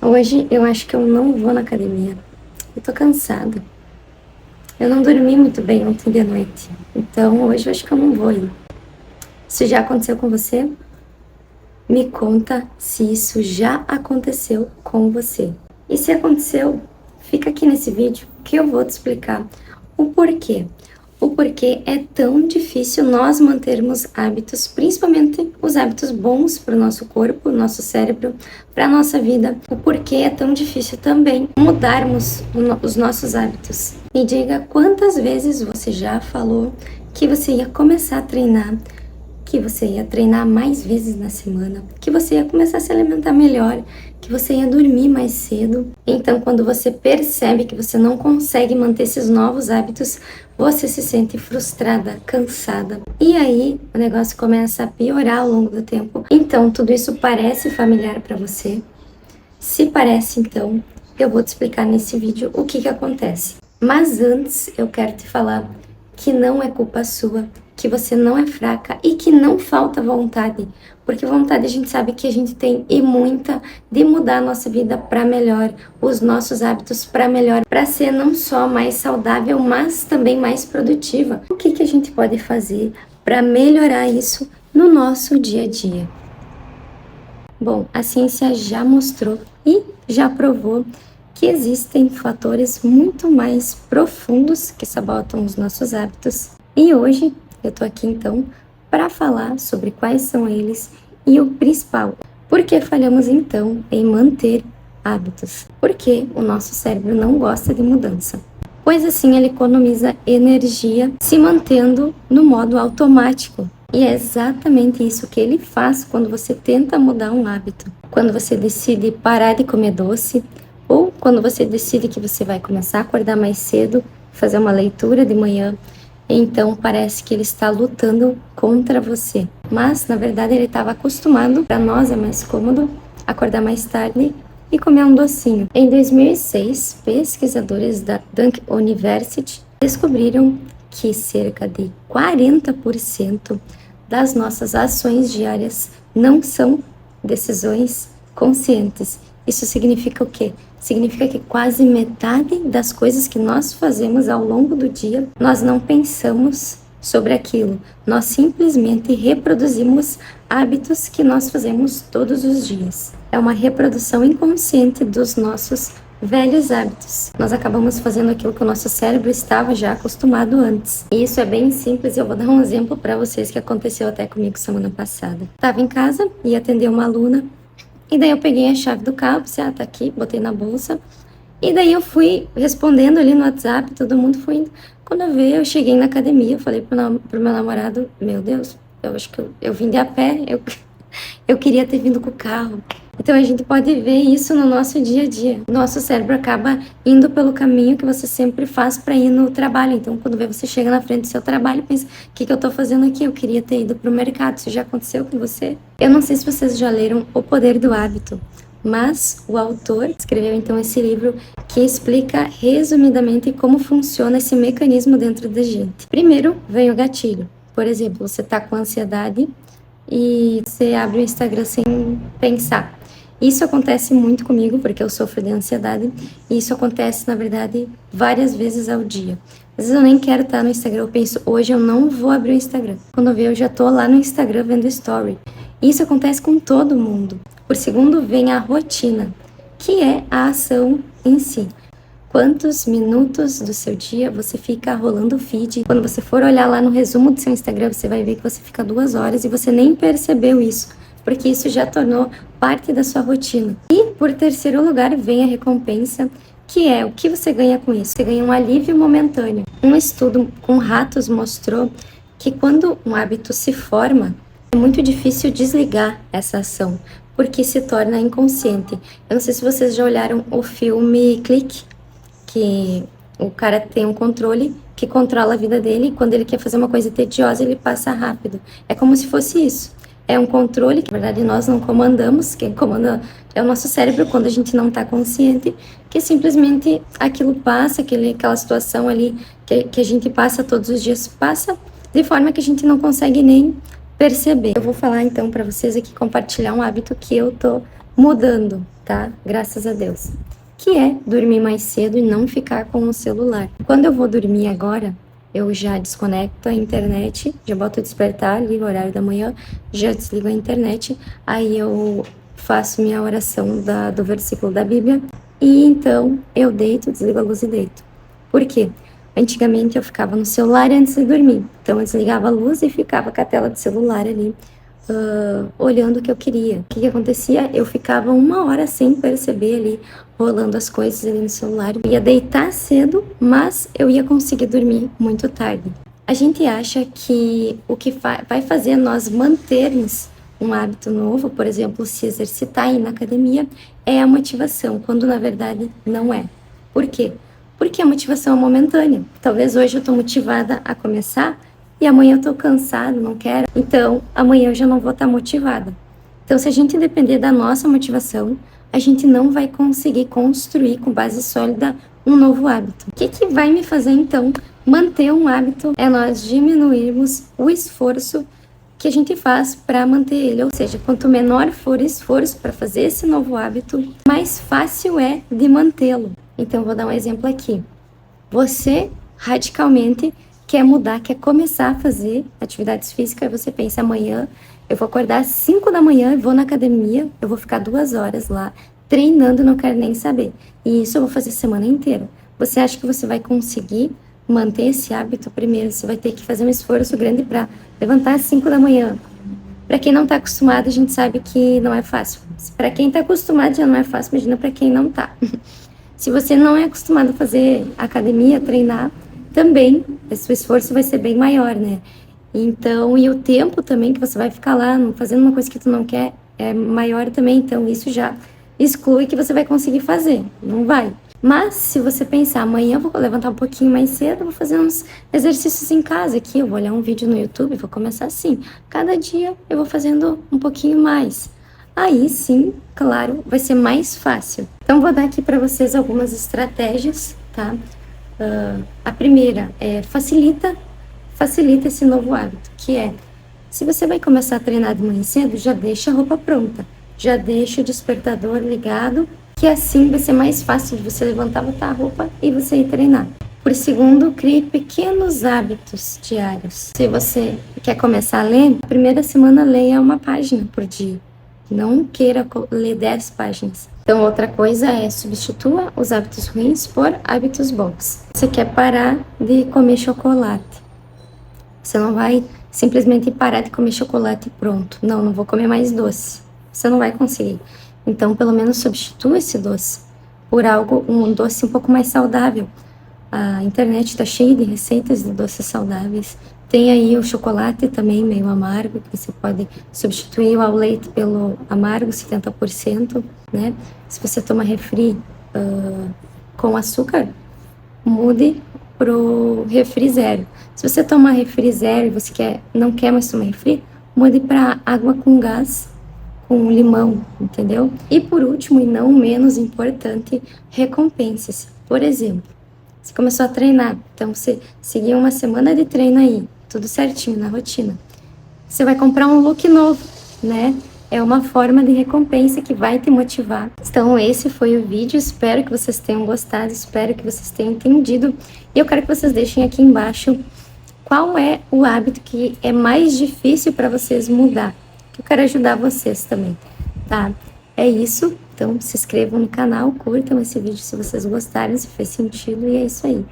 Hoje eu acho que eu não vou na academia. Eu tô cansada. Eu não dormi muito bem ontem de noite. Então hoje eu acho que eu não vou ir. Isso já aconteceu com você? Me conta se isso já aconteceu com você. E se aconteceu, fica aqui nesse vídeo que eu vou te explicar o porquê. O porquê é tão difícil nós mantermos hábitos, principalmente os hábitos bons para o nosso corpo, nosso cérebro, para a nossa vida. O porquê é tão difícil também mudarmos os nossos hábitos. Me diga quantas vezes você já falou que você ia começar a treinar, que você ia treinar mais vezes na semana, que você ia começar a se alimentar melhor, que você ia dormir mais cedo. Então, quando você percebe que você não consegue manter esses novos hábitos, você se sente frustrada, cansada. E aí, o negócio começa a piorar ao longo do tempo. Então, tudo isso parece familiar para você? Se parece, então, eu vou te explicar nesse vídeo o que acontece. Mas antes, eu quero te falar que não é culpa sua, que você não é fraca e que não falta vontade, porque vontade a gente sabe que a gente tem e muita de mudar a nossa vida para melhor, os nossos hábitos para melhor, para ser não só mais saudável, mas também mais produtiva. O que a gente pode fazer para melhorar isso no nosso dia a dia? Bom, a ciência já mostrou e já provou que existem fatores muito mais profundos que sabotam os nossos hábitos. E hoje eu tô aqui então para falar sobre quais são eles e o principal, por que falhamos então em manter hábitos? Porque o nosso cérebro não gosta de mudança. Pois assim ele economiza energia se mantendo no modo automático. E é exatamente isso que ele faz quando você tenta mudar um hábito. Quando você decide parar de comer doce, ou quando você decide que você vai começar a acordar mais cedo, fazer uma leitura de manhã, então parece que ele está lutando contra você. Mas, na verdade, ele estava acostumado, para nós é mais cômodo, acordar mais tarde e comer um docinho. Em 2006, pesquisadores da Duke University descobriram que cerca de 40% das nossas ações diárias não são decisões conscientes. Isso significa o quê? Significa que quase metade das coisas que nós fazemos ao longo do dia, nós não pensamos sobre aquilo. Nós simplesmente reproduzimos hábitos que nós fazemos todos os dias. É uma reprodução inconsciente dos nossos velhos hábitos. Nós acabamos fazendo aquilo que o nosso cérebro estava já acostumado antes. E isso é bem simples, eu vou dar um exemplo para vocês que aconteceu até comigo semana passada. Estava em casa, ia atender uma aluna, e daí eu peguei a chave do carro, pensei, tá aqui, botei na bolsa. E daí eu fui respondendo ali no WhatsApp, todo mundo foi indo. Quando eu vi, eu cheguei na academia, eu falei pro meu namorado, meu Deus, eu acho que eu vim de a pé, eu queria ter vindo com o carro. Então a gente pode ver isso no nosso dia a dia. Nosso cérebro acaba indo pelo caminho que você sempre faz para ir no trabalho. Então quando você chega na frente do seu trabalho, pensa, o que eu tô fazendo aqui? Eu queria ter ido pro mercado. Isso já aconteceu com você? Eu não sei se vocês já leram O Poder do Hábito, mas o autor escreveu então esse livro que explica resumidamente como funciona esse mecanismo dentro da gente. Primeiro vem o gatilho. Por exemplo, você tá com ansiedade e você abre o Instagram sem pensar. Isso acontece muito comigo, porque eu sofro de ansiedade, e isso acontece, na verdade, várias vezes ao dia. Às vezes eu nem quero estar no Instagram, eu penso, hoje eu não vou abrir o Instagram. Quando eu ver, eu já tô lá no Instagram vendo story. Isso acontece com todo mundo. Por segundo, vem a rotina, que é a ação em si. Quantos minutos do seu dia você fica rolando o feed? Quando você for olhar lá no resumo do seu Instagram, você vai ver que você fica 2 horas e você nem percebeu isso, porque isso já tornou parte da sua rotina. E, por terceiro lugar, vem a recompensa, que é o que você ganha com isso. Você ganha um alívio momentâneo. Um estudo com ratos mostrou que quando um hábito se forma, é muito difícil desligar essa ação, porque se torna inconsciente. Eu não sei se vocês já olharam o filme Clique, que o cara tem um controle que controla a vida dele e quando ele quer fazer uma coisa tediosa, ele passa rápido. É como se fosse isso. É um controle que, na verdade, nós não comandamos, quem comanda é o nosso cérebro quando a gente não está consciente, que simplesmente aquilo passa, aquela situação ali que a gente passa todos os dias, passa de forma que a gente não consegue nem perceber. Eu vou falar então para vocês aqui, compartilhar um hábito que eu tô mudando, tá? Graças a Deus. Que é dormir mais cedo e não ficar com o celular. Quando eu vou dormir agora, eu já desconecto a internet, já boto o despertar, ligo o horário da manhã, já desligo a internet, aí eu faço minha oração do versículo da Bíblia e então eu deito, desligo a luz e deito. Por quê? Antigamente eu ficava no celular antes de dormir, então eu desligava a luz e ficava com a tela do celular ali, olhando o que eu queria. O que acontecia? Eu ficava 1 hora sem perceber ali, rolando as coisas ali no celular. Eu ia deitar cedo, mas eu ia conseguir dormir muito tarde. A gente acha que o que vai fazer nós mantermos um hábito novo, por exemplo, se exercitar e ir na academia, é a motivação, quando na verdade não é. Por quê? Porque a motivação é momentânea. Talvez hoje eu estou motivada a começar e amanhã eu estou cansada, não quero. Então, amanhã eu já não vou estar motivada. Então, se a gente depender da nossa motivação, a gente não vai conseguir construir com base sólida um novo hábito. O que vai me fazer, então, manter um hábito? É nós diminuirmos o esforço que a gente faz para manter ele. Ou seja, quanto menor for o esforço para fazer esse novo hábito, mais fácil é de mantê-lo. Então, vou dar um exemplo aqui. Você, radicalmente, quer mudar, quer começar a fazer atividades físicas, e você pensa, amanhã eu vou acordar às 5 da manhã e vou na academia, eu vou ficar 2 horas lá, treinando, não quero nem saber. E isso eu vou fazer a semana inteira. Você acha que você vai conseguir manter esse hábito? Primeiro, você vai ter que fazer um esforço grande para levantar às 5 da manhã. Para quem não está acostumado, a gente sabe que não é fácil. Para quem está acostumado já não é fácil, imagina para quem não está. Se você não é acostumado a fazer academia, treinar, também esse esforço vai ser bem maior, né? Então, e o tempo também que você vai ficar lá fazendo uma coisa que tu não quer é maior também. Então, isso já exclui que você vai conseguir fazer. Não vai. Mas, se você pensar, amanhã eu vou levantar um pouquinho mais cedo, vou fazer uns exercícios em casa aqui, eu vou olhar um vídeo no YouTube, vou começar assim. Cada dia eu vou fazendo um pouquinho mais. Aí sim, claro, vai ser mais fácil. Então, vou dar aqui para vocês algumas estratégias, tá? A primeira é facilita esse novo hábito, que é, se você vai começar a treinar de manhã cedo, já deixa a roupa pronta, já deixa o despertador ligado, que assim vai ser mais fácil de você levantar, botar a roupa e você ir treinar. Por segundo, crie pequenos hábitos diários. Se você quer começar a ler, a primeira semana leia 1 página por dia. Não queira ler 10 páginas. Então, outra coisa é substitua os hábitos ruins por hábitos bons. Você quer parar de comer chocolate. Você não vai simplesmente parar de comer chocolate e pronto. Não, não vou comer mais doce. Você não vai conseguir. Então, pelo menos substitua esse doce por um doce um pouco mais saudável. A internet está cheia de receitas de doces saudáveis. Tem aí o chocolate também meio amargo, que você pode substituir o ao leite pelo amargo, 70%, né? Se você toma refri com açúcar, mude pro refri zero. Se você toma refri zero e você não quer mais tomar refri, mude para água com gás, com limão, entendeu? E por último, e não menos importante, recompense-se. Por exemplo, você começou a treinar, então você seguiu uma semana de treino aí, tudo certinho na rotina. Você vai comprar um look novo, né? É uma forma de recompensa que vai te motivar. Então, esse foi o vídeo. Espero que vocês tenham gostado, espero que vocês tenham entendido. E eu quero que vocês deixem aqui embaixo qual é o hábito que é mais difícil para vocês mudar. Eu quero ajudar vocês também, tá? É isso. Então, se inscrevam no canal, curtam esse vídeo se vocês gostarem, se fez sentido, e é isso aí.